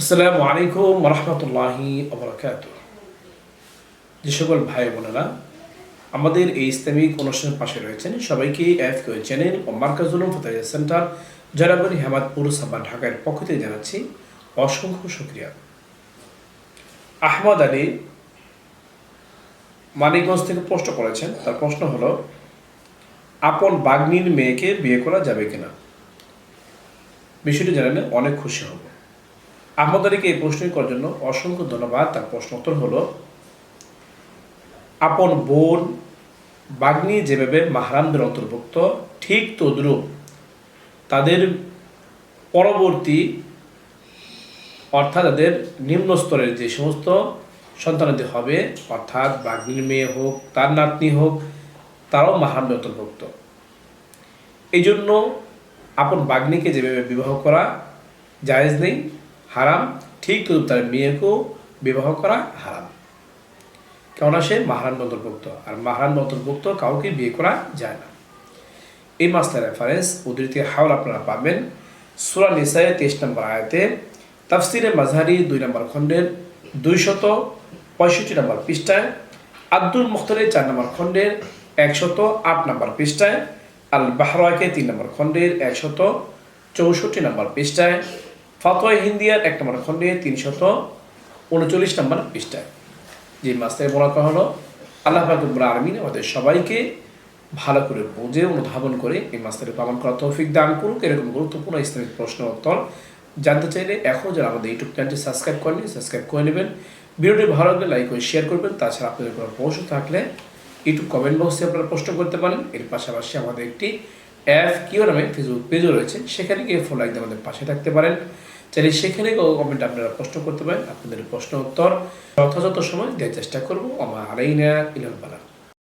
আসসালামু আলাইকুম রহমতুল্লাহি ওবরাকাতুহ। যে সকল ভাই বোনেরা আমাদের এই ইসলামিক অনুষ্ঠানের পাশে রয়েছেন, সবাইকে এফকিউ চ্যানেল ও মার্কাজুল উলুম ফাতাহিয়া সেন্টার জয়রাবাড়ি হেমাদপুর সাবা ঢাকার পক্ষ থেকে জানাচ্ছি অসংখ্য শুকরিয়া। আহমদ আলী মানিকগঞ্জ থেকে প্রশ্ন করেছেন। তার প্রশ্ন হলো, আপন বাগ্নির মেয়েকে বিয়ে করা যাবে কিনা? বিষয়টি জানালে অনেক খুশি হব। আহমদ আলীকে এই প্রশ্নই করার জন্য অসংখ্য ধন্যবাদ। তার প্রশ্ন উত্তর হলো, আপন বোন বাগ্নি যেভাবে মাহরামদের অন্তর্ভুক্ত, ঠিক তদ্রূপ তাদের পরবর্তী অর্থাৎ তাদের নিম্ন স্তরের যে সমস্ত সন্তানাদি হবে, অর্থাৎ বাগ্নির মেয়ে হোক, তার নাতনি হোক, তারাও মাহরামদের অন্তর্ভুক্ত। এই জন্য আপন বাগ্নিকে যেভাবে বিবাহ করা জায়েজ নেই, হারাম, ঠিক তদ্রূপ তার মেয়েকেও বিবাহ করা হারাম, কেননা সে মাহরাম অন্তর্ভুক্ত, আর মাহরাম অন্তর্ভুক্ত কাউকে বিয়ে করা যায় না। এই মাসলার রেফারেন্স উদ্ধৃতি হাওল আপনারা পাবেন সূরা নিসায়ে 23 নম্বর আয়াতে, তাফসিরে মাযহারি 2 নম্বর খণ্ডের 265 নম্বর পৃষ্ঠায়, আব্দুল মুখতারের 4 নম্বর খণ্ডের 108 নম্বর পৃষ্ঠায়, আল বাহরাকে 3 নম্বর খণ্ডের 164 নম্বর পৃষ্ঠায়, ফাতোয়া হিন্দিয়ার 1 নম্বর খণ্ডের 339 নম্বর পৃষ্ঠায়। যে মাসলায় বলা হলো, আল্লাহ পাক রব্বুল আলামিন আমাদের সবাইকে ভালো করে বুঝে অনুধাবন করে এই মাসলাটি প্রমাণ করার তৌফিক দান করুক। এরকম গুরুত্বপূর্ণ ইসলামিক প্রশ্ন উত্তর জানতে চাইলে এখন যারা আমাদের ইউটিউব চ্যানেলটি সাবস্ক্রাইব করেনি, সাবস্ক্রাইব করে নেবেন। ভিডিওটি ভালো লাগলে লাইক করে শেয়ার করবেন। তাছাড়া আপনাদের কোনো প্রশ্ন থাকলে ইউটিউব কমেন্ট বক্সে আপনারা প্রশ্ন করতে পারেন। এর পাশাপাশি আমাদের একটি এফকিউ নামে ফেসবুক পেজও রয়েছে, সেখানে গিয়ে ফলো লাইক দিয়ে আমাদের পাশে থাকতে পারেন। চাইলে সেখানে কমেন্ট আপনারা প্রশ্ন করতে পারেন। আপনাদের প্রশ্ন উত্তর যথাযথ সময় দেওয়ার চেষ্টা করবো। আমা আলাইনা ইলাল বালাগ।